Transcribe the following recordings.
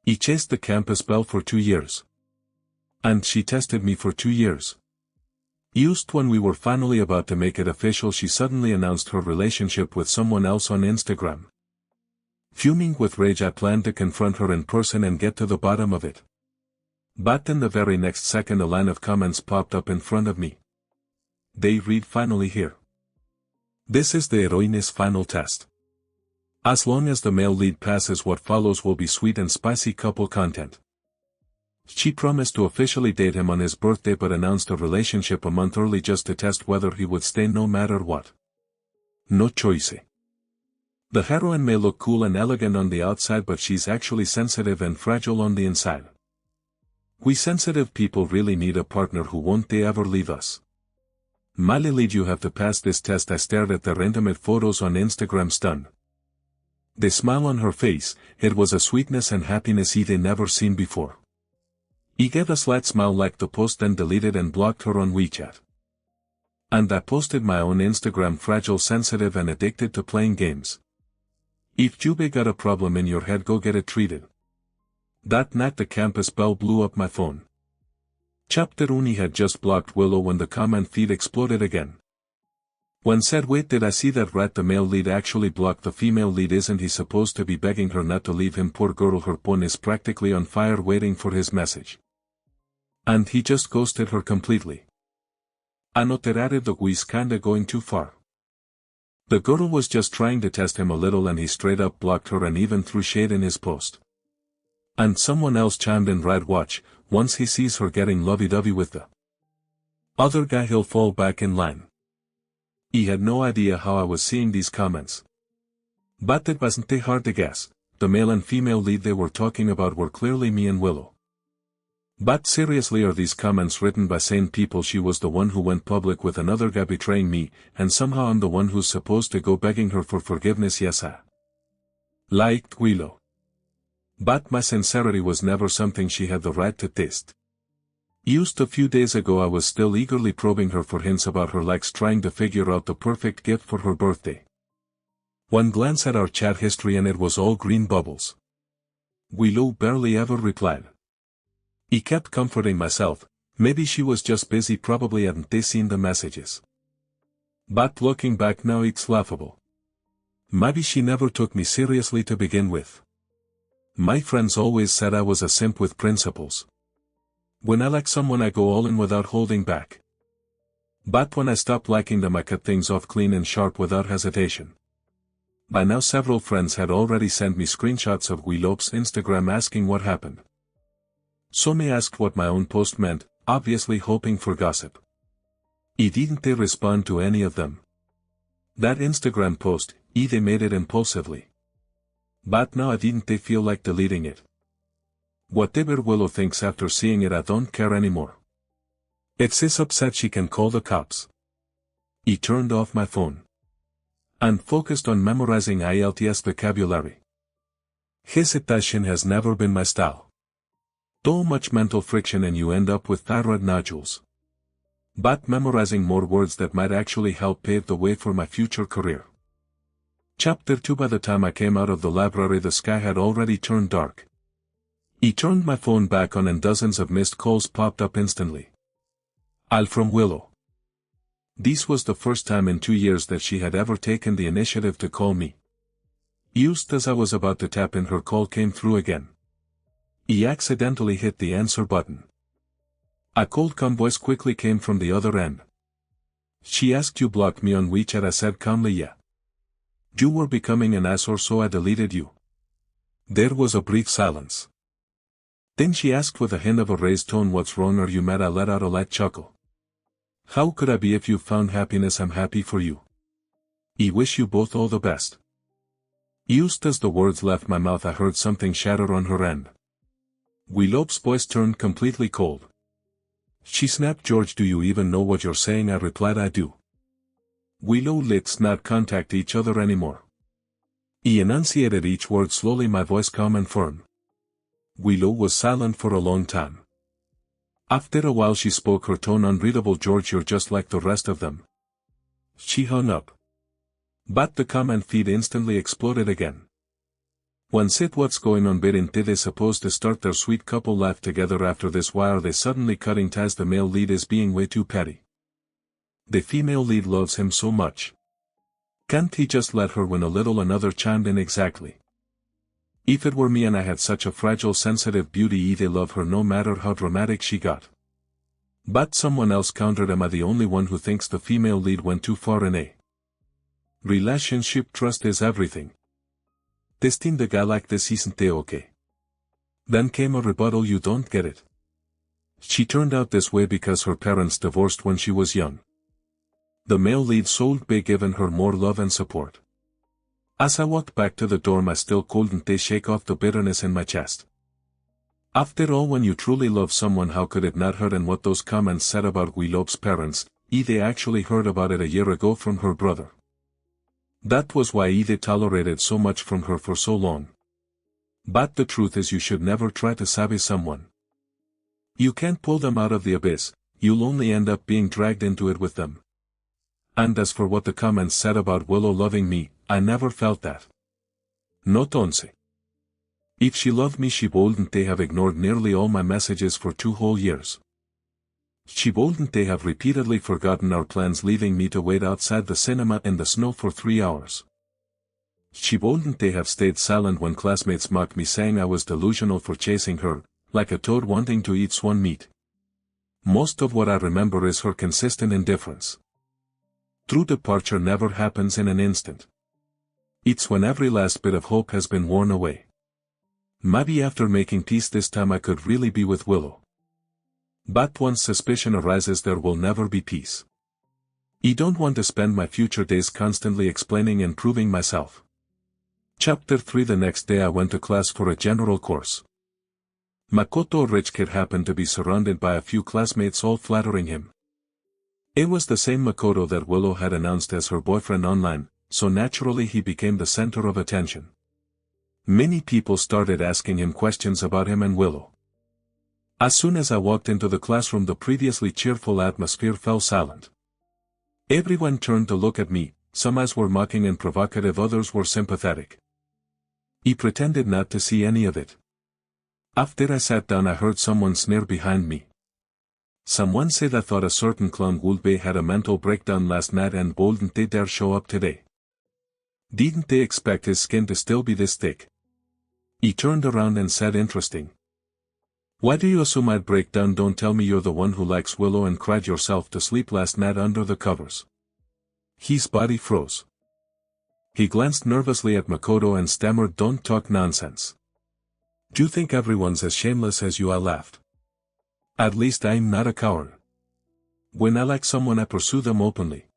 He chased the campus belle for 2 years. And she tested me for 2 years. Just when we were finally about to make it official, she suddenly announced her relationship with someone else on Instagram. Fuming with rage, I planned to confront her in person and get to the bottom of it. But then the very next second a line of comments popped up in front of me. They read, "Finally here. This is the heroine's final test. As long as the male lead passes, what follows will be sweet and spicy couple content." She promised to officially date him on his birthday but announced a relationship a month early just to test whether he would stay no matter what. No choice. The heroine may look cool and elegant on the outside, but she's actually sensitive and fragile on the inside. We sensitive people really need a partner who won't ever leave us. My lead, you have to pass this test. I stared at their intimate photos on Instagram, stunned. The smile on her face, it was a sweetness and happiness he'd never seen before. He gave a slight smile, liked the post, then deleted and blocked her on WeChat. And I posted my own Instagram, fragile, sensitive and addicted to playing games. If you got a problem in your head, go get it treated. That night the campus belle blew up my phone. Chapter 1. He had just blocked Willow when the comment feed exploded again. When said, "Wait, did I see that right? The male lead actually blocked the female lead. Isn't he supposed to be begging her not to leave him? Poor girl, her phone is practically on fire waiting for his message. And he just ghosted her completely. Anoterare, the gui's kinda going too far. The girl was just trying to test him a little and he straight up blocked her and even threw shade in his post." And someone else chimed in, "Right, watch, once he sees her getting lovey-dovey with the other guy, he'll fall back in line." He had no idea how I was seeing these comments. But it wasn't too hard to guess. The male and female lead they were talking about were clearly me and Willow. But seriously, are these comments written by sane people? She was the one who went public with another guy betraying me, and somehow I'm the one who's supposed to go begging her for forgiveness. Yes, I liked Willow. But my sincerity was never something she had the right to test. Just a few days ago I was still eagerly probing her for hints about her likes, trying to figure out the perfect gift for her birthday. One glance at our chat history and it was all green bubbles. Willow barely ever replied. I kept comforting myself, maybe she was just busy, probably hadn't they seen the messages. But looking back now, it's laughable. Maybe she never took me seriously to begin with. My friends always said I was a simp with principles. When I like someone I go all in without holding back. But when I stopped liking them I cut things off clean and sharp without hesitation. By now several friends had already sent me screenshots of Willow's Instagram asking what happened. Some asked what my own post meant, obviously hoping for gossip. I didn't respond to any of them. That Instagram post, they made it impulsively. But now I didn't feel like deleting it. Whatever Willow thinks after seeing it, I don't care anymore. If she's upset she can call the cops. I turned off my phone. And focused on memorizing IELTS vocabulary. Hesitation has never been my style. Too much mental friction and you end up with thyroid nodules. But memorizing more words that might actually help pave the way for my future career. Chapter 2. By the time I came out of the library the sky had already turned dark. I turned my phone back on and dozens of missed calls popped up instantly. All from Willow. This was the first time in 2 years that she had ever taken the initiative to call me. Just as I was about to tap in, her call came through again. I accidentally hit the answer button. A cold calm voice quickly came from the other end. She asked, "You blocked me on WeChat?" I said calmly, "Yeah. You were becoming an asshole, so I deleted you." There was a brief silence. Then she asked with a hint of a raised tone, "What's wrong? Are you mad?" I let out a light chuckle. "How could I be? If you found happiness, I'm happy for you. I wish you both all the best." Just as the words left my mouth I heard something shatter on her end. Willow's voice turned completely cold. She snapped, "George, do you even know what you're saying?" I replied, "I do." Willow, let's not contact each other anymore. I enunciated each word slowly, my voice calm and firm. Willow was silent for a long time. After a while she spoke, her tone unreadable. "George, you're just like the rest of them." She hung up. But the comment feed instantly exploded again. When said what's going on didn't they supposed to start their sweet couple life together after this, why are they suddenly cutting ties? The male lead is being way too petty. The female lead loves him so much. Can't he just let her win a little? Another chimed in. Exactly. If it were me and I had such a fragile sensitive beauty, they love her no matter how dramatic she got. But someone else countered, am I the only one who thinks the female lead went too far in a relationship? Trust is everything. Testing the guy like this isn't okay. Then came a rebuttal, you don't get it. She turned out this way because her parents divorced when she was young. The male lead sold by giving her more love and support. As I walked back to the dorm I still couldn't shake off the bitterness in my chest. After all, when you truly love someone, how could it not hurt? And what those comments said about Willow's parents, they actually heard about it a year ago from her brother. That was why they tolerated so much from her for so long. But the truth is, you should never try to save someone. You can't pull them out of the abyss, you'll only end up being dragged into it with them. And as for what the comments said about Willow loving me, I never felt that. Not once. If she loved me, she wouldn't have ignored nearly all my messages for 2 whole years. She wouldn't have repeatedly forgotten our plans, leaving me to wait outside the cinema in the snow for 3 hours. She wouldn't have stayed silent when classmates mocked me, saying I was delusional for chasing her, like a toad wanting to eat swan meat. Most of what I remember is her consistent indifference. True departure never happens in an instant. It's when every last bit of hope has been worn away. Maybe after making peace this time I could really be with Willow. But once suspicion arises, there will never be peace. I don't want to spend my future days constantly explaining and proving myself. Chapter 3. The next day I went to class for a general course. Makoto, a rich kid, happened to be surrounded by a few classmates, all flattering him. It was the same Makoto that Willow had announced as her boyfriend online, so naturally he became the center of attention. Many people started asking him questions about him and Willow. As soon as I walked into the classroom, the previously cheerful atmosphere fell silent. Everyone turned to look at me, some eyes were mocking and provocative, others were sympathetic. I pretended not to see any of it. After I sat down I heard someone sneer behind me. Someone said I thought a certain clown would be had a mental breakdown last night and wouldn't they dare show up today. Didn't they expect his skin to still be this thick? He turned around and said, interesting. Why do you assume I'd break down? Don't tell me you're the one who likes Willow and cried yourself to sleep last night under the covers. His body froze. He glanced nervously at Makoto and stammered, don't talk nonsense. Do you think everyone's as shameless as you? I laughed. At least I'm not a coward. When I like someone I pursue them openly.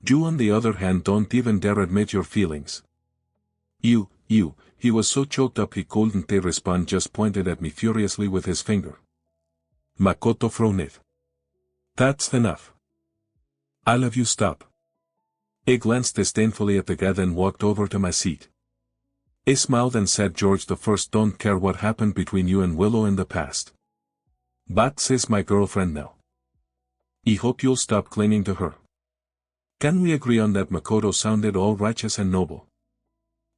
You on the other hand don't even dare admit your feelings. You, he was so choked up he couldn't respond, just pointed at me furiously with his finger. Makoto frowned. That's enough. I love you, stop. I glanced disdainfully at the guy, then walked over to my seat. I smiled and said, George I don't care what happened between you and Willow in the past. But she's my girlfriend now. I hope you'll stop clinging to her. Can we agree on that? Makoto sounded all righteous and noble.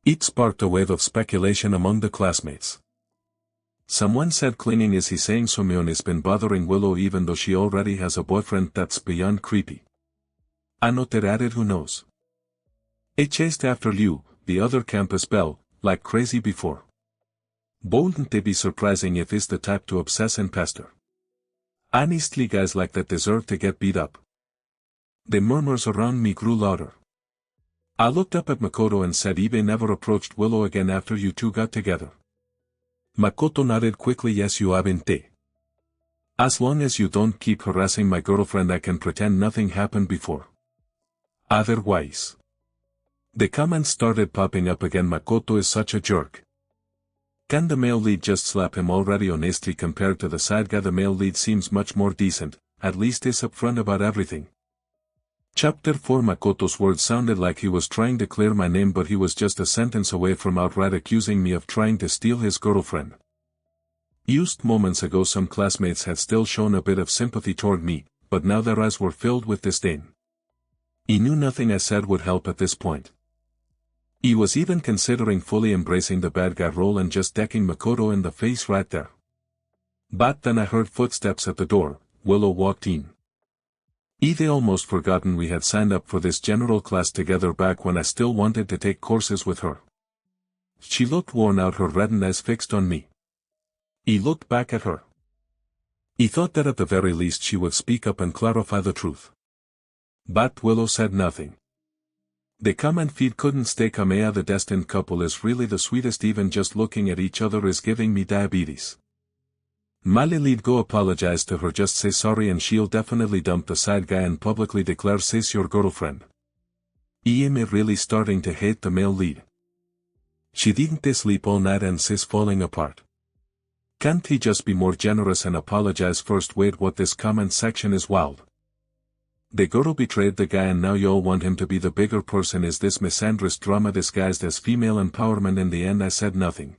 It sparked a wave of speculation among the classmates. Someone said, clinging, is he saying Someone's been bothering Willow even though she already has a boyfriend? That's beyond creepy. Another added, who knows? It chased after Liu, the other campus belle, like crazy before. Wouldn't it be surprising if he's the type to obsess and pester? Honestly, guys like that deserve to get beat up. The murmurs around me grew louder. I looked up at Makoto and said, Ibe never approached Willow again after you two got together. Makoto nodded quickly, yes, you haven't. As long as you don't keep harassing my girlfriend I can pretend nothing happened before. Otherwise. The comments started popping up again. Makoto is such a jerk. Can the male lead just slap him already? Honestly, compared to the side guy the male lead seems much more decent, at least is upfront about everything. Chapter 4. Makoto's words sounded like he was trying to clear my name, but he was just a sentence away from outright accusing me of trying to steal his girlfriend. Just moments ago some classmates had still shown a bit of sympathy toward me, but now their eyes were filled with disdain. He knew nothing I said would help at this point. He was even considering fully embracing the bad guy role and just decking Makoto in the face right there. But then I heard footsteps at the door. Willow walked in. I'd almost forgotten we had signed up for this general class together back when I still wanted to take courses with her. She looked worn out, her reddened eyes fixed on me. He looked back at her. He thought that at the very least she would speak up and clarify the truth. But Willow said nothing. The comment feed couldn't stay Kamea, the destined couple is really the sweetest, even just looking at each other is giving me diabetes. Mali lead go apologize to her, just say sorry and she'll definitely dump the side guy and publicly declare says your girlfriend. I'm really starting to hate the male lead. She didn't sleep all night and says falling apart. Can't he just be more generous and apologize first? Wait, what, this comment section is wild. The girl betrayed the guy and now y'all want him to be the bigger person. Is this misandrist drama disguised as female empowerment? In the end I said nothing.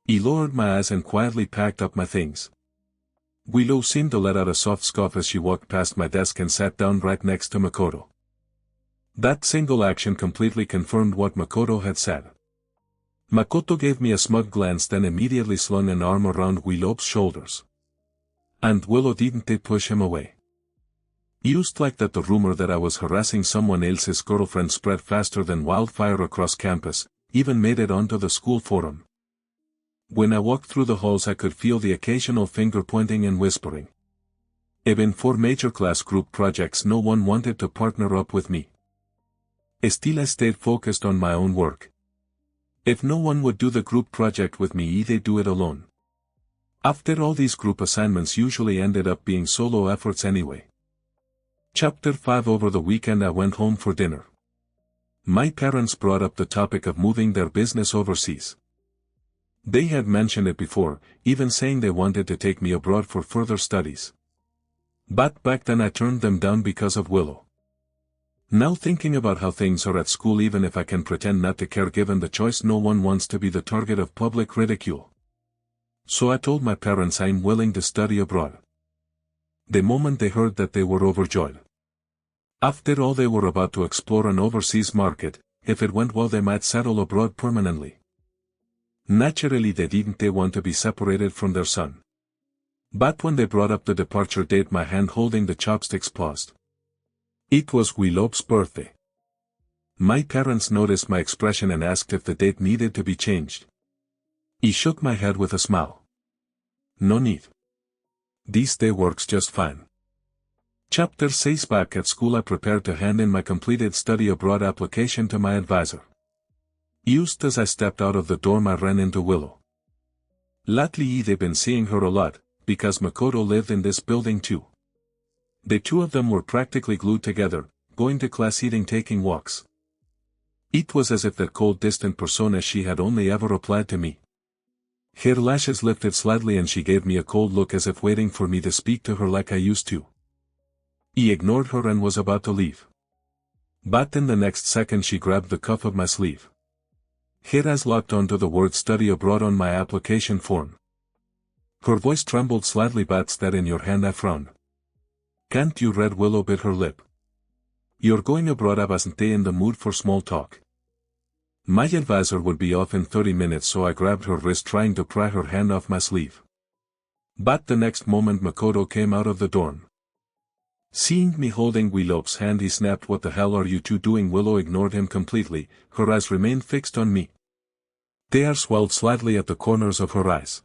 I lowered my eyes and quietly packed up my things. Willow seemed to let out a soft scoff as she walked past my desk and sat down right next to Makoto. That single action completely confirmed what Makoto had said. Makoto gave me a smug glance, then immediately slung an arm around Willow's shoulders. And Willow didn't push him away. Used like that, the rumor that I was harassing someone else's girlfriend spread faster than wildfire across campus, even made it onto the school forum. When I walked through the halls I could feel the occasional finger pointing and whispering. Even for major class group projects no one wanted to partner up with me. Still I stayed focused on my own work. If no one would do the group project with me, they'd do it alone. After all, these group assignments usually ended up being solo efforts anyway. Chapter 5. Over the weekend I went home for dinner. My parents brought up the topic of moving their business overseas. They had mentioned it before, even saying they wanted to take me abroad for further studies. But back then I turned them down because of Willow. Now thinking about how things are at school, even if I can pretend not to care given the choice, no one wants to be the target of public ridicule. So I told my parents I'm willing to study abroad. The moment they heard that, they were overjoyed. After all, they were about to explore an overseas market. If it went well they might settle abroad permanently. Naturally they didn't want to be separated from their son. But when they brought up the departure date, my hand holding the chopsticks paused. It was Willow's birthday. My parents noticed my expression and asked if the date needed to be changed. I shook my head with a smile. No need. This day works just fine. Chapter 6. Back at school I prepared to hand in my completed study abroad application to my advisor. Just as I stepped out of the dorm I ran into Willow. Lately they've been seeing her a lot, because Makoto lived in this building too. The two of them were practically glued together, going to class, eating, taking walks. It was as if that cold distant persona she had only ever applied to me. Her lashes lifted slightly and she gave me a cold look as if waiting for me to speak to her like I used to. I ignored her and was about to leave. But in the next second she grabbed the cuff of my sleeve. Her eyes locked onto the word study abroad on my application form. Her voice trembled slightly. "That's that in your hand?" I frowned. "Can't you read?" Willow bit her lip. "You're going abroad." I wasn't in the mood for small talk. My advisor would be off in 30 minutes, so I grabbed her wrist trying to pry her hand off my sleeve. But the next moment Makoto came out of the dorm. Seeing me holding Willow's hand he snapped, "What the hell are you two doing?" Willow ignored him completely, her eyes remained fixed on me. Tears swelled slightly at the corners of her eyes.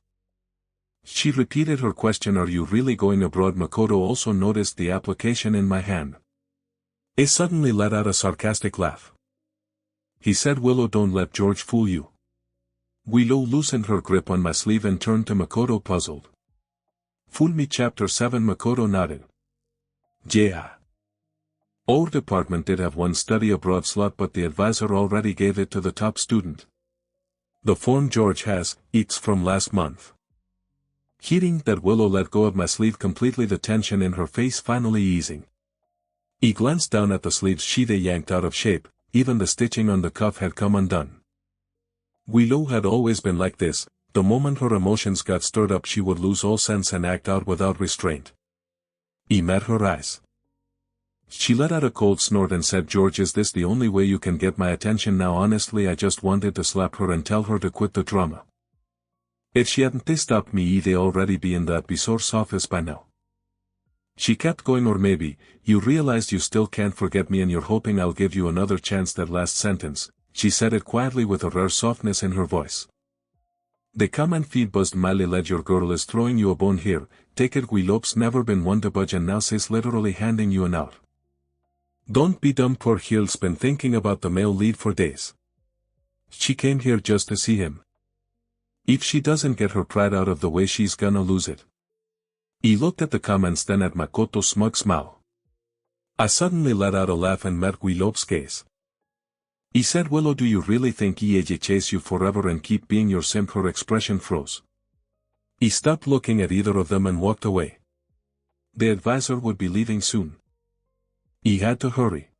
She repeated her question, "Are you really going abroad?" Makoto also noticed the application in my hand. He suddenly let out a sarcastic laugh. He said, "Willow, don't let George fool you." Willow loosened her grip on my sleeve and turned to Makoto, puzzled. "Fool me?" Chapter 7. Makoto nodded. "Yeah. Our department did have one study abroad slot, but the advisor already gave it to the top student. The form George has, it's from last month." Hearing that, Willow let go of my sleeve completely, the tension in her face finally easing. He glanced down at the sleeves she'd yanked out of shape, even the stitching on the cuff had come undone. Willow had always been like this. The moment her emotions got stirred up she would lose all sense and act out without restraint. He met her eyes. She let out a cold snort and said, George, is this the only way you can get my attention now? Honestly, I just wanted to slap her and tell her to quit the drama. If she hadn't stopped me, they'd already be in that source office by now. She kept going. Or maybe, you realized you still can't forget me and you're hoping I'll give you another chance. That last sentence, she said it quietly with a rare softness in her voice. The comment feed buzzed mildly. Led, your girl is throwing you a bone here, take it. Guilop's never been one to budge and now she's literally handing you an out. Don't be dumb. Poor Gil's been thinking about the male lead for days. She came here just to see him. If she doesn't get her pride out of the way, she's gonna lose it. He looked at the comments, then at Makoto's smug smile. I suddenly let out a laugh and met Guilop's gaze. He said, Willow, do you really think I'd chase you forever and keep being your simp? Her expression froze. He stopped looking at either of them and walked away. The advisor would be leaving soon. He had to hurry.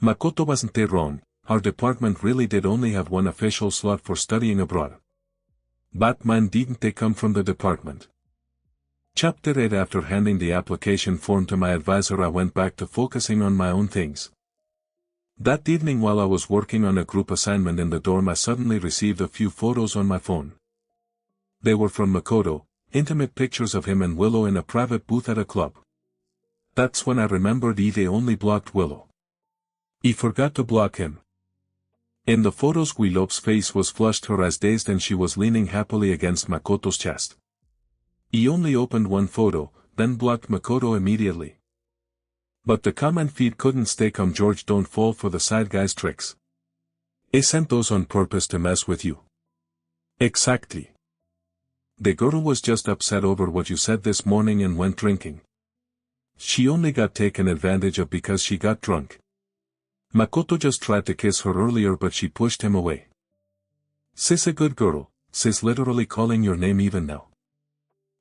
Makoto wasn't wrong, our department really did only have one official slot for studying abroad. But mine didn't they come from the department. Chapter 8. After handing the application form to my advisor, I went back to focusing on my own things. That evening, while I was working on a group assignment in the dorm, I suddenly received a few photos on my phone. They were from Makoto, intimate pictures of him and Willow in a private booth at a club. That's when I remembered they only blocked Willow. He forgot to block him. In the photos, Guilop's face was flushed, her eyes dazed, and she was leaning happily against Makoto's chest. He only opened one photo, then blocked Makoto immediately. But the comment feed couldn't stay calm. George, don't fall for the side guy's tricks. I sent those on purpose to mess with you. Exactly. The girl was just upset over what you said this morning and went drinking. She only got taken advantage of because she got drunk. Makoto just tried to kiss her earlier, but she pushed him away. Sis a good girl, sis literally calling your name even now.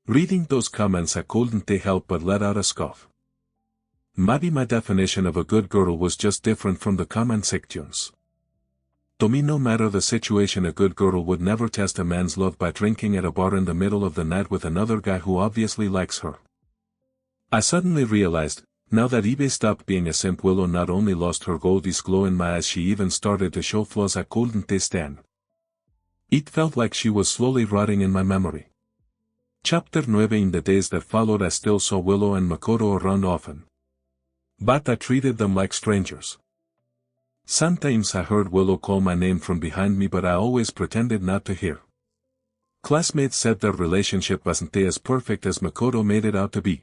Reading those comments, I couldn't help but let out a scoff. Maybe my definition of a good girl was just different from the comment sections. To me, no matter the situation, a good girl would never test a man's love by drinking at a bar in the middle of the night with another guy who obviously likes her. I suddenly realized, now that eBay stopped being a simp, Willow not only lost her goldies glow in my eyes, she even started to show flaws I couldn't stand. It felt like she was slowly rotting in my memory. Chapter 9. In the days that followed, I still saw Willow and Makoto around often. But I treated them like strangers. Sometimes I heard Willow call my name from behind me, but I always pretended not to hear. Classmates said their relationship wasn't as perfect as Makoto made it out to be.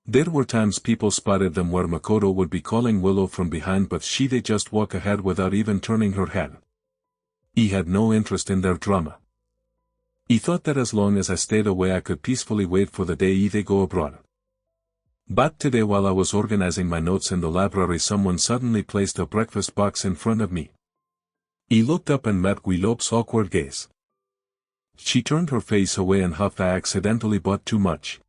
There were times people spotted them where Makoto would be calling Willow from behind, but she'd just walk ahead without even turning her head. He had no interest in their drama. He thought that as long as I stayed away, I could peacefully wait for the day they go abroad. But today, while I was organizing my notes in the library, someone suddenly placed a breakfast box in front of me. He looked up and met Guilop's awkward gaze. She turned her face away and huffed, I accidentally bought too much.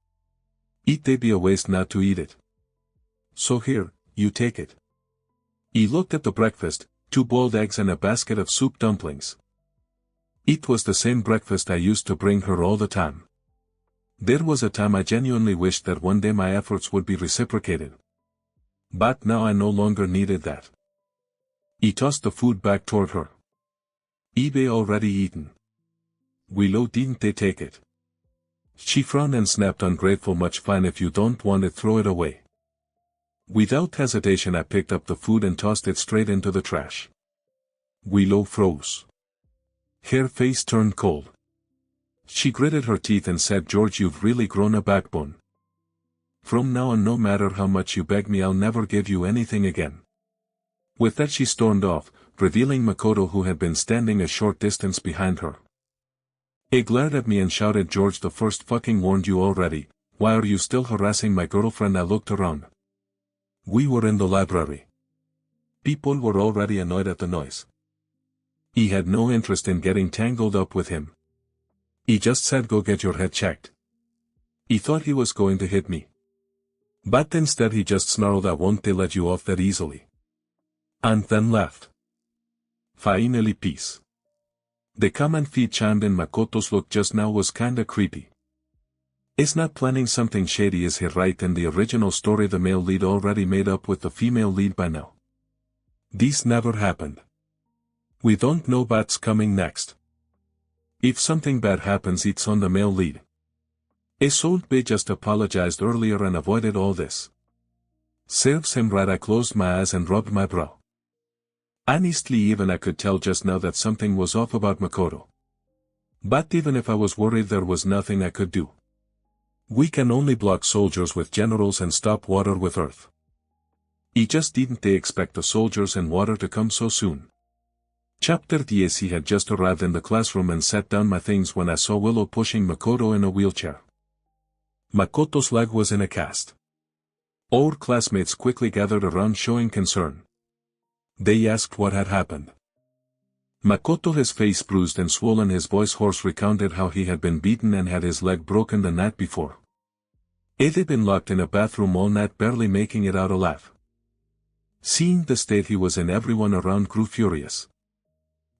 It'd be a waste not to eat it. So here, you take it. He looked at the breakfast, 2 boiled eggs and a basket of soup dumplings. It was the same breakfast I used to bring her all the time. There was a time I genuinely wished that one day my efforts would be reciprocated. But now I no longer needed that. He tossed the food back toward her. EBay already eaten. Willow, didn't they take it? She frowned and snapped, ungrateful. Much fine, if you don't want it, throw it away. Without hesitation, I picked up the food and tossed it straight into the trash. Willow froze. Her face turned cold. She gritted her teeth and said, George, you've really grown a backbone. From now on, no matter how much you beg me, I'll never give you anything again. With that she stormed off, revealing Makoto, who had been standing a short distance behind her. He glared at me and shouted, George, the first fucking warned you already, why are you still harassing my girlfriend? I looked around. We were in the library. People were already annoyed at the noise. He had no interest in getting tangled up with him. He just said, go get your head checked. He thought he was going to hit me. But instead he just snarled, I won't let you off that easily. And then left. Finally, peace. The comment feed chimed in. Makoto's look just now was kinda creepy. Is not planning something shady, is he right? In the original story the male lead already made up with the female lead by now. This never happened. We don't know what's coming next. If something bad happens it's on the male lead. Isolde B just apologized earlier and avoided all this. Serves him right. I closed my eyes and rubbed my brow. Honestly, even I could tell just now that something was off about Makoto. But even if I was worried there was nothing I could do. We can only block soldiers with generals and stop water with earth. He just didn't they expect the soldiers and water to come so soon. Chapter 10. He had just arrived in the classroom and set down my things when I saw Willow pushing Makoto in a wheelchair. Makoto's leg was in a cast. Our classmates quickly gathered around showing concern. They asked what had happened. Makoto, his face bruised and swollen, his voice hoarse, recounted how he had been beaten and had his leg broken the night before. It had been locked in a bathroom all night, barely making it out alive. Seeing the state he was in, everyone around grew furious.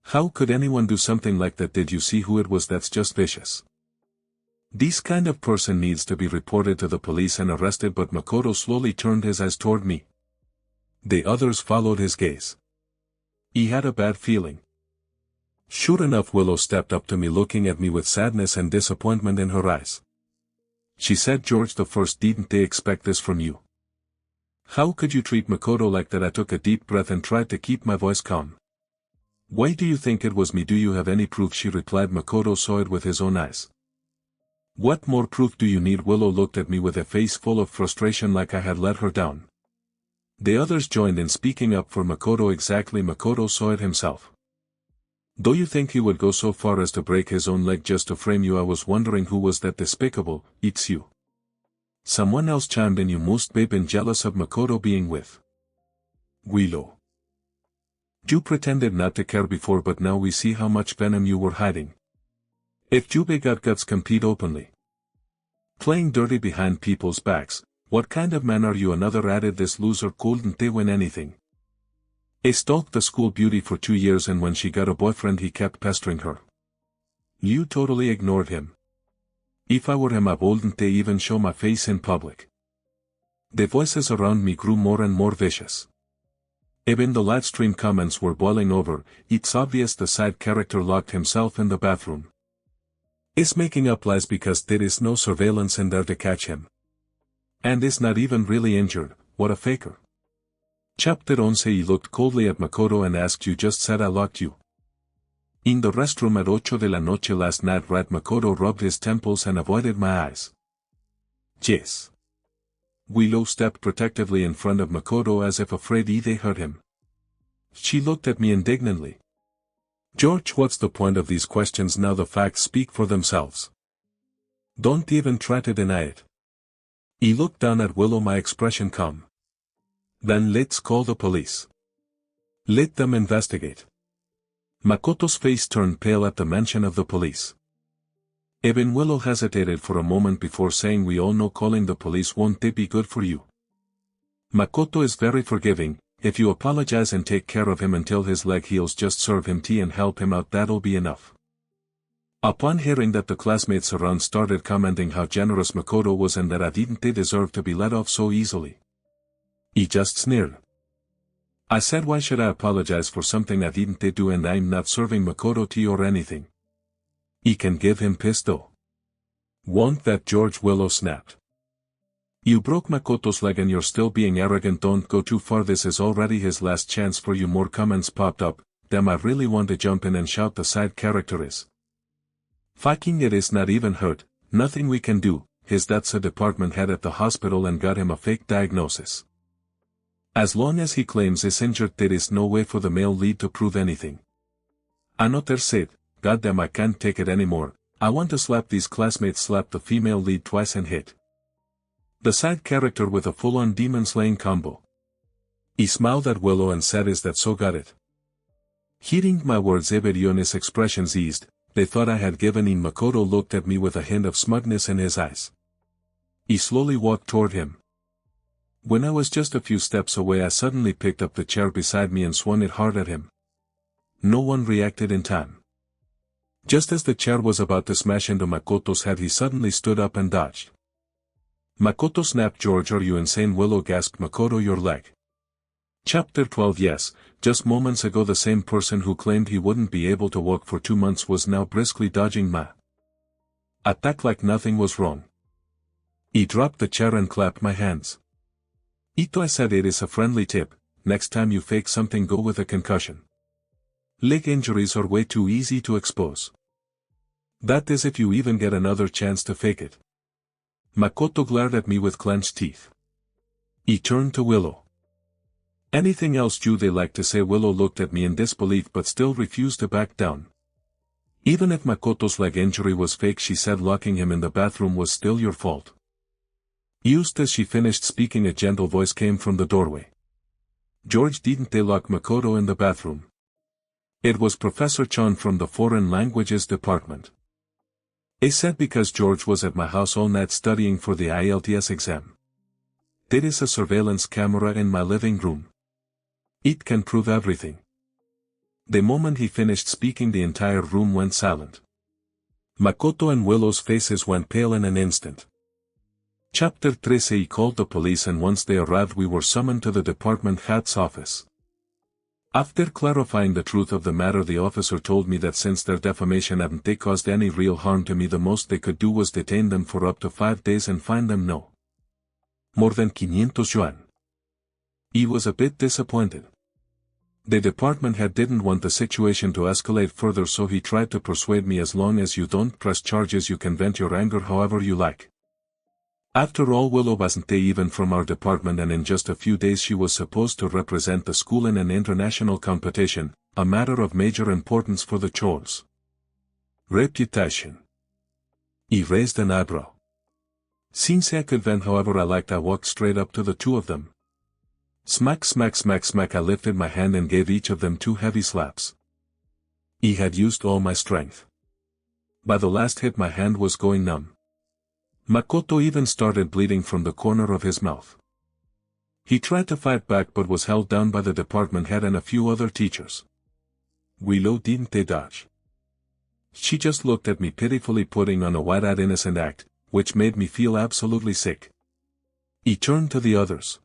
How could anyone do something like that? Did you see who it was? That's just vicious. This kind of person needs to be reported to the police and arrested. But Makoto slowly turned his eyes toward me. The others followed his gaze. He had a bad feeling. Sure enough, Willow stepped up to me, looking at me with sadness and disappointment in her eyes. She said, George the First, didn't they expect this from you? How could you treat Makoto like that? I took a deep breath and tried to keep my voice calm. Why do you think it was me? Do you have any proof? She replied. Makoto saw it with his own eyes. What more proof do you need? Willow looked at me with a face full of frustration, like I had let her down. The others joined in speaking up for Makoto. Exactly, Makoto saw it himself. Do you think he would go so far as to break his own leg just to frame you? I was wondering who was that despicable. It's you. Someone else chimed in. You must be been jealous of Makoto being with Willow. You pretended not to care before, but now we see how much venom you were hiding. If you got guts, compete openly. Playing dirty behind people's backs, what kind of man are you? Another added. This loser couldn't they win anything? He stalked the school beauty for 2 years, and when she got a boyfriend he kept pestering her. You totally ignored him. If I were him I wouldn't they even show my face in public. The voices around me grew more and more vicious. Even the live stream comments were boiling over. It's obvious the side character locked himself in the bathroom. Is making up lies because there is no surveillance in there to catch him. And is not even really injured. What a faker. Chapter 11. He looked coldly at Makoto and asked, you just said I locked you in the restroom at 8 de la noche last night, right? Makoto rubbed his temples and avoided my eyes. Yes. Willow stepped protectively in front of Makoto as if afraid they hurt him. She looked at me indignantly. George, what's the point of these questions now? The facts speak for themselves. Don't even try to deny it. He looked down at Willow, my expression calm. Then let's call the police. Let them investigate. Makoto's face turned pale at the mention of the police. Even Willow hesitated for a moment before saying, we all know calling the police won't be good for you. Makoto is very forgiving. If you apologize and take care of him until his leg heals, just serve him tea and help him out, that'll be enough. Upon hearing that, the classmates around started commenting how generous Makoto was and that I didn't deserve to be let off so easily. He just sneered. I said, why should I apologize for something I didn't do, and I'm not serving Makoto tea or anything. He can give him piss though. Won't that, George? Willow snapped. You broke Makoto's leg and you're still being arrogant. Don't go too far. This is already his last chance for you. More comments popped up. Damn, I really want to jump in and shout. The side character is fucking it is not even hurt. Nothing we can do. His dad's a department head at the hospital and got him a fake diagnosis. As long as he claims he's injured, there is no way for the male lead to prove anything. Another said, goddamn, I can't take it anymore. I want to slap these classmates. Slapped the female lead twice and hit the side character with a full-on demon-slaying combo. He smiled at Willow and said, is that so? Got it? Hearing my words, Everyone's expressions eased. They thought I had given in. Makoto looked at me with a hint of smugness in his eyes. He slowly walked toward him. When I was just a few steps away, I suddenly picked up the chair beside me and swung it hard at him. No one reacted in time. Just as the chair was about to smash into Makoto's head, he suddenly stood up and dodged. Makoto snapped. George, are you insane? Willow gasped. Makoto, your leg. Chapter 12. Yes, just moments ago the same person who claimed he wouldn't be able to walk for 2 months was now briskly dodging my attack like nothing was wrong. He dropped the chair and clapped my hands. Ito, I said, it is a friendly tip. Next time you fake something, go with a concussion. Leg injuries are way too easy to expose. That is if you even get another chance to fake it. Makoto glared at me with clenched teeth. He turned to Willow. Anything else you they like to say? Willow looked at me in disbelief but still refused to back down. Even if Makoto's leg injury was fake, she said, locking him in the bathroom was still your fault. Just as she finished speaking, a gentle voice came from the doorway. George, didn't they lock Makoto in the bathroom? It was Professor Chan from the Foreign Languages Department. He said because George was at my house all night studying for the IELTS exam. There is a surveillance camera in my living room. It can prove everything. The moment he finished speaking, the entire room went silent. Makoto and Willow's faces went pale in an instant. Chapter 13. He called the police, and once they arrived we were summoned to the department head's office. After clarifying the truth of the matter, the officer told me that since their defamation hadn't they caused any real harm to me, the most they could do was detain them for up to 5 days and fine them no more than 500 yuan. He was a bit disappointed. The department head didn't want the situation to escalate further, so he tried to persuade me, as long as you don't press charges you can vent your anger however you like. After all, Willow wasn't even from our department, and in just a few days she was supposed to represent the school in an international competition, a matter of major importance for the child's reputation. He raised an eyebrow. Since I could vent however I liked, I walked straight up to the two of them. Smack, smack, smack, smack. I lifted my hand and gave each of them 2 heavy slaps. He had used all my strength. By the last hit my hand was going numb. Makoto even started bleeding from the corner of his mouth. He tried to fight back but was held down by the department head and a few other teachers. Willow didn't dodge. She just looked at me pitifully, putting on a wide-eyed innocent act, which made me feel absolutely sick. He turned to the others.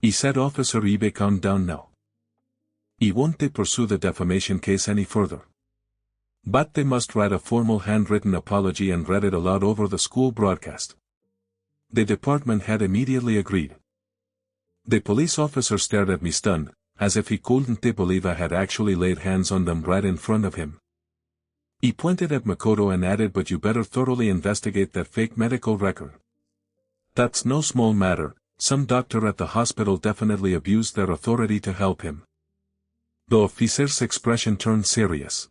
He said, Officer Ibe, calm down now. He won't pursue the defamation case any further. But they must write a formal handwritten apology and read it aloud over the school broadcast. The department head immediately agreed. The police officer stared at me stunned, as if he couldn't believe I had actually laid hands on them right in front of him. He pointed at Makoto and added, but you better thoroughly investigate that fake medical record. That's no small matter. Some doctor at the hospital definitely abused their authority to help him. The officer's expression turned serious.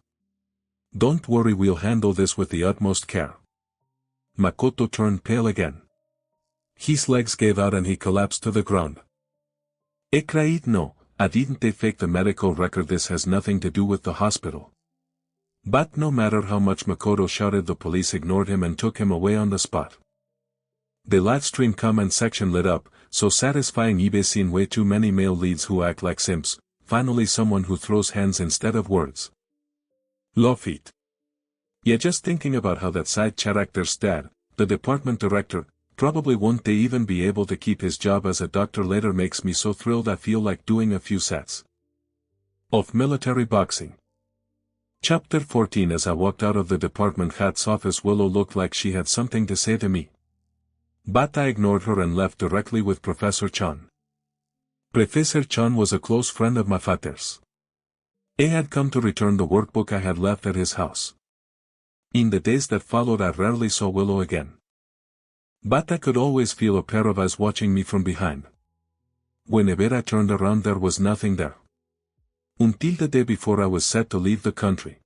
Don't worry, we'll handle this with the utmost care. Makoto turned pale again. His legs gave out and he collapsed to the ground. I cried, no, I didn't fake the medical record. This has nothing to do with the hospital. But no matter how much Makoto shouted, the police ignored him and took him away on the spot. The livestream comment section lit up, so satisfying. eBay seen way too many male leads who act like simps, finally someone who throws hands instead of words. Love it. Yeah, just thinking about how that side character's dad, the department director, probably won't even be able to keep his job as a doctor later makes me so thrilled I feel like doing a few sets of military boxing. Chapter 14. As I walked out of the department head's office, Willow looked like she had something to say to me. But I ignored her and left directly with Professor Chan. Professor Chan was a close friend of my father's. He had come to return the workbook I had left at his house. In the days that followed I rarely saw Willow again. But I could always feel a pair of eyes watching me from behind. Whenever I turned around there was nothing there. Until the day before I was set to leave the country.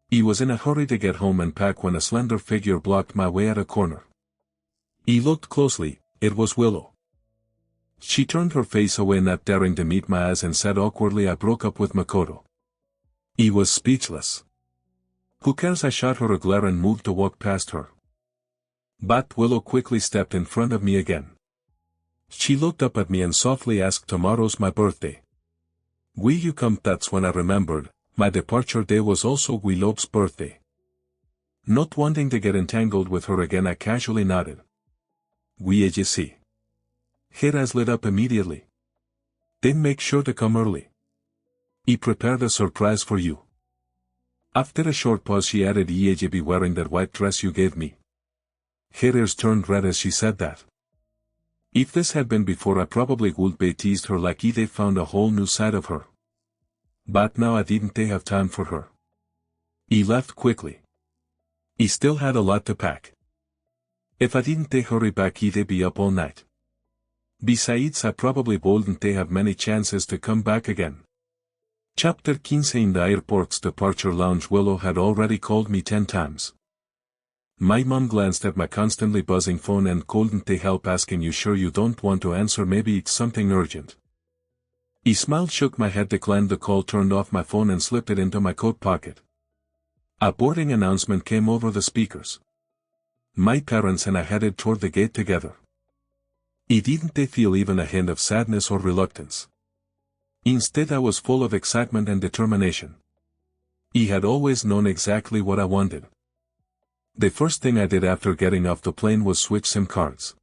He was in a hurry to get home and pack when a slender figure blocked my way at a corner. He looked closely. It was Willow. She turned her face away, not daring to meet my eyes, and said awkwardly, I broke up with Makoto. He was speechless. Who cares? I shot her a glare and moved to walk past her. But Willow quickly stepped in front of me again. She looked up at me and softly asked, tomorrow's my birthday. Will you come? That's when I remembered, My departure day was also Willow's birthday. Not wanting to get entangled with her again, I casually nodded. Oui, je sais. Harías lit up immediately. Then make sure to come early. I prepared a surprise for you. After a short pause she added, je be wearing that white dress you gave me. Harías turned red as she said that. If this had been before, I probably would be teased her like they found a whole new side of her. But now I didn't have time for her. I left quickly. I still had a lot to pack. If I didn't hurry back, I'd be up all night. Besides, I probably wouldn't have many chances to come back again. Chapter 15. In the airport's departure lounge, Willow had already called me 10 times. My mom glanced at my constantly buzzing phone and couldn't help asking, you sure you don't want to answer? Maybe it's something urgent. I smiled, shook my head, declined the call, turned off my phone and slipped it into my coat pocket. A boarding announcement came over the speakers. My parents and I headed toward the gate together. I didn't feel even a hint of sadness or reluctance. Instead, I was full of excitement and determination. I had always known exactly what I wanted. The first thing I did after getting off the plane was switch SIM cards.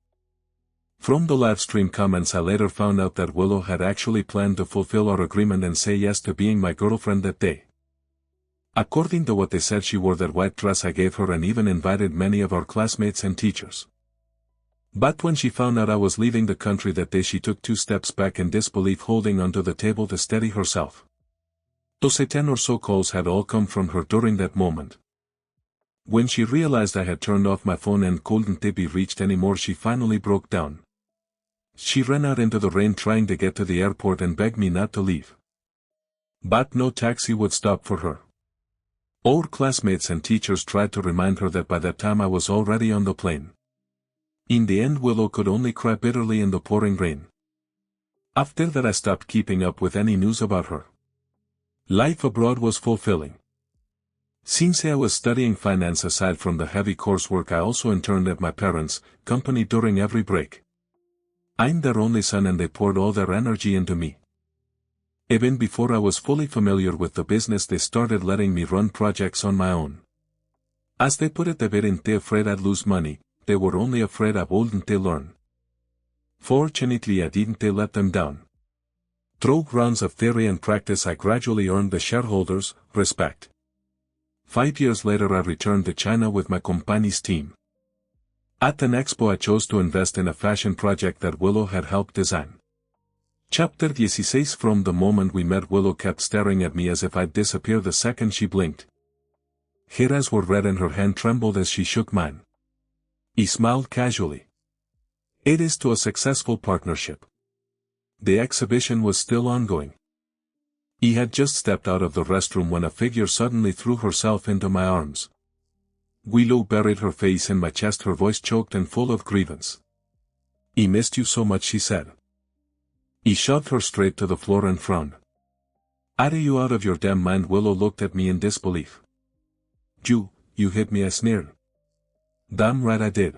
From the live stream comments, I later found out that Willow had actually planned to fulfill our agreement and say yes to being my girlfriend that day. According to what they said, she wore that white dress I gave her and even invited many of our classmates and teachers. But when she found out I was leaving the country that day, she took 2 steps back in disbelief, holding onto the table to steady herself. Those 10 or so calls had all come from her during that moment. When she realized I had turned off my phone and couldn't be reached anymore, she finally broke down. She ran out into the rain trying to get to the airport and begged me not to leave. But no taxi would stop for her. Our classmates and teachers tried to remind her that by that time I was already on the plane. In the end, Willow could only cry bitterly in the pouring rain. After that, I stopped keeping up with any news about her. Life abroad was fulfilling. Since I was studying finance, aside from the heavy coursework, I also interned at my parents' company during every break. I'm their only son and they poured all their energy into me. Even before I was fully familiar with the business, they started letting me run projects on my own. As they put it, they weren't afraid I'd lose money, they were only afraid I wouldn't learn. Fortunately, I didn't let them down. Through rounds of theory and practice, I gradually earned the shareholders' respect. 5 years later, I returned to China with my company's team. At an expo, I chose to invest in a fashion project that Willow had helped design. Chapter 16. From the moment we met, Willow kept staring at me as if I'd disappear the second she blinked. Her eyes were red and her hand trembled as she shook mine. I smiled casually. It is to a successful partnership. The exhibition was still ongoing. I had just stepped out of the restroom when a figure suddenly threw herself into my arms. Willow buried her face in my chest, her voice choked and full of grievance. I missed you so much, she said. I shoved her straight to the floor and frowned. Are you out of your damn mind? Willow looked at me in disbelief. You hit me, I sneered. Damn right I did.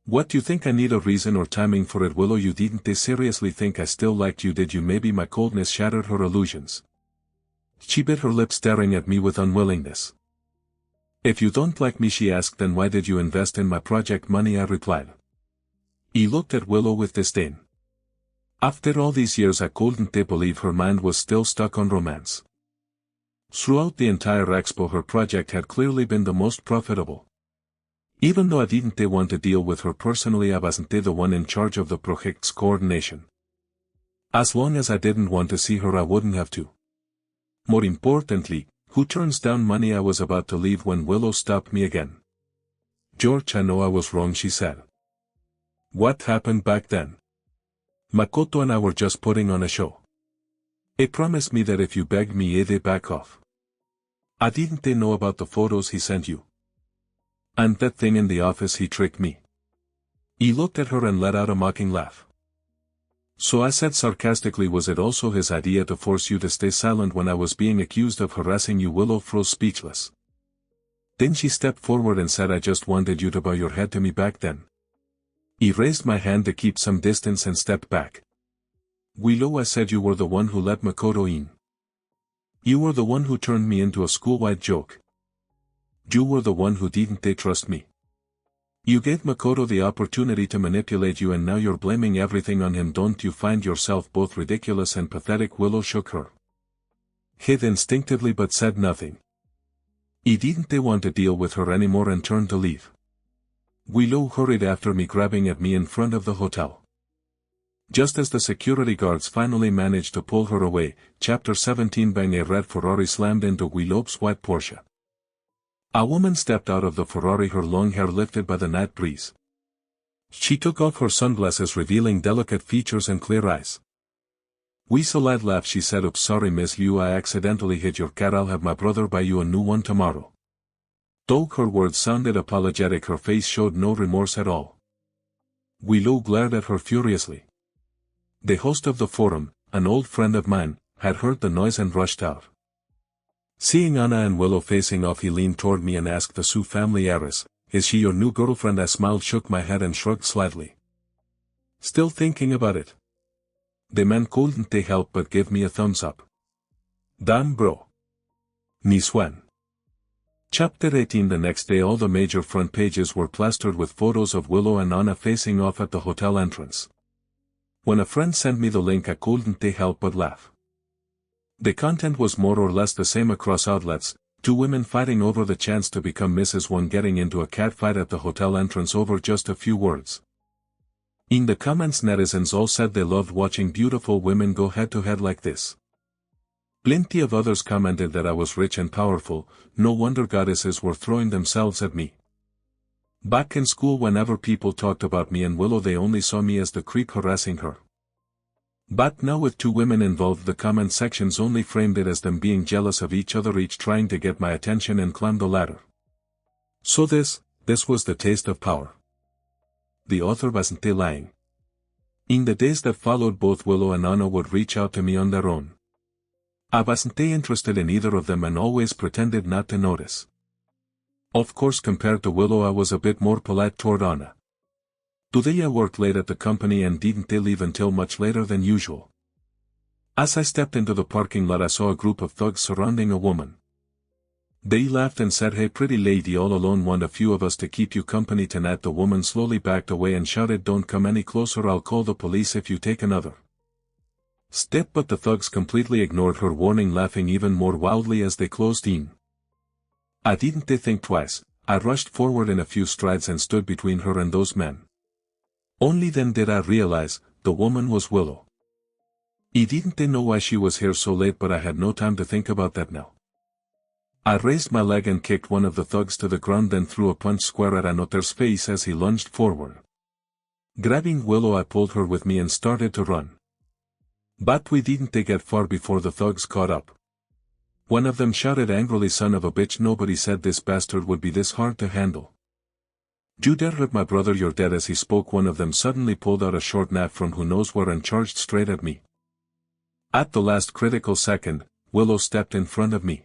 What, do you think I need a reason or timing for it? Willow, you didn't seriously think I still liked you, did you? Maybe my coldness shattered her illusions. She bit her lip, staring at me with unwillingness. If you don't like me, she asked, then why did you invest in my project money? I replied. I looked at Willow with disdain. After all these years, I couldn't believe her mind was still stuck on romance. Throughout the entire expo, her project had clearly been the most profitable. Even though I didn't want to deal with her personally, I wasn't the one in charge of the project's coordination. As long as I didn't want to see her, I wouldn't have to. More importantly, who turns down money? I was about to leave when Willow stopped me again. George, I know I was wrong, she said. What happened back then? Makoto and I were just putting on a show. He promised me that if you begged me, he'd back off. I didn't know about the photos he sent you. And that thing in the office, he tricked me. He looked at her and let out a mocking laugh. So I said sarcastically, was it also his idea to force you to stay silent when I was being accused of harassing you? Willow froze, speechless. Then she stepped forward and said, I just wanted you to bow your head to me back then. He raised my hand to keep some distance and stepped back. Willow, I said you were the one who let Makoto in. You were the one who turned me into a school-wide joke. You were the one who didn't they trust me. You gave Makoto the opportunity to manipulate you and now you're blaming everything on him. Don't you find yourself both ridiculous and pathetic? Willow shook her head instinctively but said nothing. He didn't they want to deal with her anymore and turned to leave. Willow hurried after me, grabbing at me in front of the hotel. Just as the security guards finally managed to pull her away, Chapter 17. Bang! A red Ferrari slammed into Willow's white Porsche. A woman stepped out of the Ferrari, her long hair lifted by the night breeze. She took off her sunglasses, revealing delicate features and clear eyes. Weasel-eyed laugh, she said. Oops, sorry Miss Liu, I accidentally hit your cat. I'll have my brother buy you a new one tomorrow. Though her words sounded apologetic, her face showed no remorse at all. Willow glared at her furiously. The host of the forum, an old friend of mine, had heard the noise and rushed out. Seeing Anna and Willow facing off, he leaned toward me and asked the Su family heiress, "Is she your new girlfriend?" I smiled, shook my head and shrugged slightly. Still thinking about it? The man couldn't they help but give me a thumbs up. Damn bro. Ni Swan. Chapter 18. The next day all the major front pages were plastered with photos of Willow and Anna facing off at the hotel entrance. When a friend sent me the link, I couldn't they help but laugh. The content was more or less the same across outlets, two women fighting over the chance to become Mrs. One getting into a catfight at the hotel entrance over just a few words. In the comments, netizens all said they loved watching beautiful women go head-to-head like this. Plenty of others commented that I was rich and powerful. No wonder goddesses were throwing themselves at me. Back in school, whenever people talked about me and Willow, they only saw me as the creep harassing her. But now with two women involved, the comment sections only framed it as them being jealous of each other, each trying to get my attention and climb the ladder. So this was the taste of power. The author wasn't lying. In the days that followed, both Willow and Anna would reach out to me on their own. I wasn't interested in either of them and always pretended not to notice. Of course, compared to Willow, I was a bit more polite toward Anna. Today I worked late at the company and didn't they leave until much later than usual. As I stepped into the parking lot, I saw a group of thugs surrounding a woman. They laughed and said, "Hey pretty lady, all alone, want a few of us to keep you company tonight?" The woman slowly backed away and shouted, "Don't come any closer, I'll call the police if you take another step." But the thugs completely ignored her warning, laughing even more wildly as they closed in. I didn't think twice. I rushed forward in a few strides and stood between her and those men. Only then did I realize, the woman was Willow. I didn't know why she was here so late, but I had no time to think about that now. I raised my leg and kicked one of the thugs to the ground, then threw a punch square at another's face as he lunged forward. Grabbing Willow, I pulled her with me and started to run. But we didn't get far before the thugs caught up. One of them shouted angrily, "Son of a bitch, nobody said this bastard would be this hard to handle. You dare rip my brother, you're dead." As he spoke, one of them suddenly pulled out a short knife from who knows where and charged straight at me. At the last critical second, Willow stepped in front of me.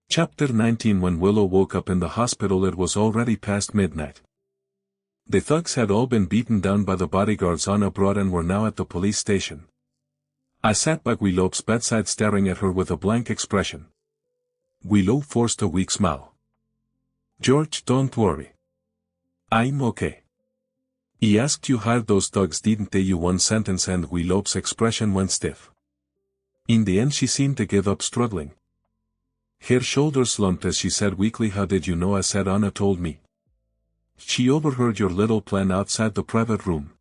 Chapter 19. When Willow woke up in the hospital, it was already past midnight. The thugs had all been beaten down by the bodyguards Anna brought and were now at the police station. I sat by Willow's bedside staring at her with a blank expression. Willow forced a weak smile. "George, don't worry. I'm okay." "He asked you hired those thugs, didn't they?" You one sentence, and Willow's expression went stiff. In the end she seemed to give up struggling. Her shoulders slumped as she said weakly, "How did you know?" I said, "Anna told me. She overheard your little plan outside the private room."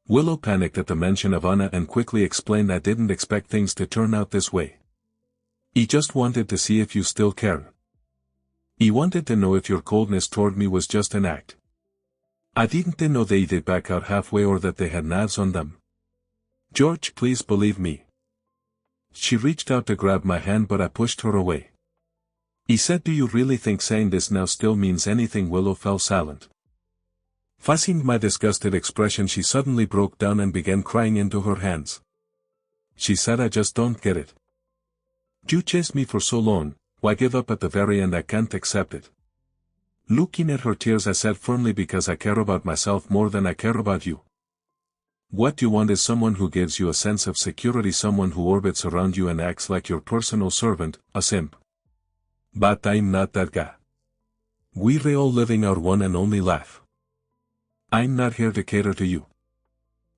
Willow panicked at the mention of Anna and quickly explained, "I didn't expect things to turn out this way. He just wanted to see if you still care. He wanted to know if your coldness toward me was just an act. I didn't know they did back out halfway or that they had knives on them. George, please believe me." She reached out to grab my hand, but I pushed her away. He said, "Do you really think saying this now still means anything?" Willow fell silent. Facing my disgusted expression, she suddenly broke down and began crying into her hands. She said, "I just don't get it. You chased me for so long, why give up at the very end? I can't accept it." Looking at her tears, I said firmly, "Because I care about myself more than I care about you. What you want is someone who gives you a sense of security, someone who orbits around you and acts like your personal servant, a simp. But I'm not that guy. We're all living our one and only life. I'm not here to cater to you.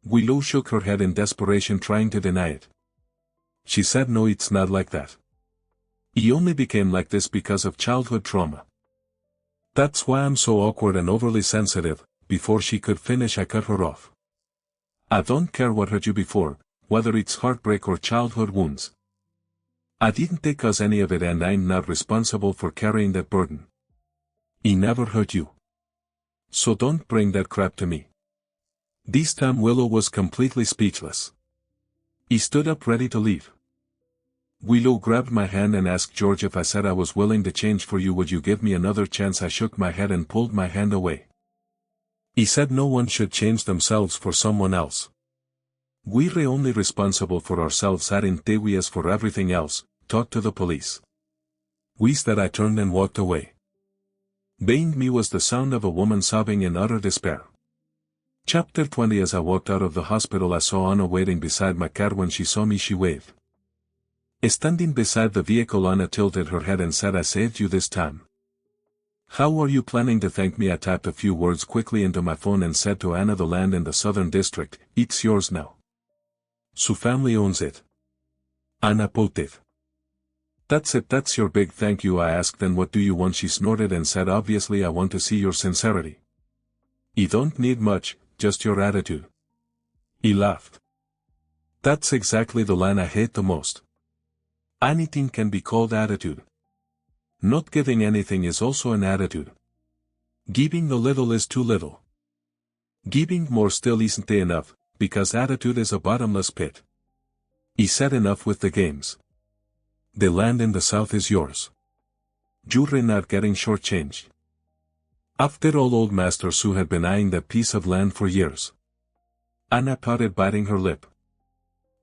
Willow shook her head in desperation, trying to deny it. She said, no, it's not like that. He only became like this because of childhood trauma. That's why I'm so awkward and overly sensitive. Before she could finish, I cut her off. I don't care what hurt you before, whether it's heartbreak or childhood wounds. I didn't cause any of it and I'm not responsible for carrying that burden. He never hurt you. So don't bring that crap to me. This time Willow was completely speechless. He stood up ready to leave. Willow grabbed my hand and asked, George, if I said I was willing to change for you, would you give me another chance? I shook my head and pulled my hand away. He said no one should change themselves for someone else. We're only responsible for ourselves, aren't we? As for everything else, talk to the police. With that I turned and walked away. Behind me was the sound of a woman sobbing in utter despair. Chapter 20. As I walked out of the hospital, I saw Anna waiting beside my car. When she saw me, she waved. Standing beside the vehicle, Anna tilted her head and said, I saved you this time. How are you planning to thank me? I typed a few words quickly into my phone and said to Anna, the land in the southern district, it's yours now. Su family owns it. Anna pouted. That's it, that's your big thank you? I asked. Then what do you want? She snorted and said, obviously I want to see your sincerity. You don't need much, just your attitude. He laughed. That's exactly the line I hate the most. Anything can be called attitude. Not giving anything is also an attitude. Giving the little is too little. Giving more still isn't enough, because attitude is a bottomless pit. He said, enough with the games. The land in the south is yours. You're not getting shortchanged. After all, old Master Sue had been eyeing that piece of land for years. Anna pouted, biting her lip.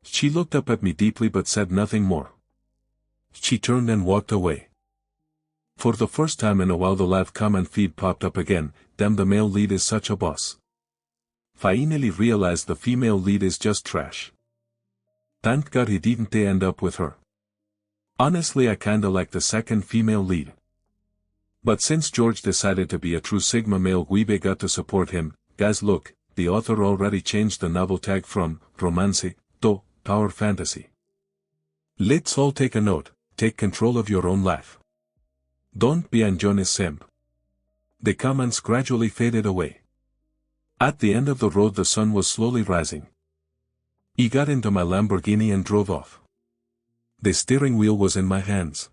She looked up at me deeply but said nothing more. She turned and walked away. For the first time in a while the live comment feed popped up again. Damn, the male lead is such a boss. Finally realized the female lead is just trash. Thank God he didn't end up with her. Honestly, I kinda like the second female lead. But since George decided to be a true Sigma male, we got to support him. Guys, look, the author already changed the novel tag from romance to power fantasy. Let's all take a note. Take control of your own life. Don't be an Johnny's simp. The comments gradually faded away. At the end of the road the sun was slowly rising. He got into my Lamborghini and drove off. The steering wheel was in my hands.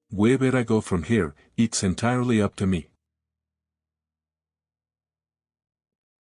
Where I go from here, it's entirely up to me.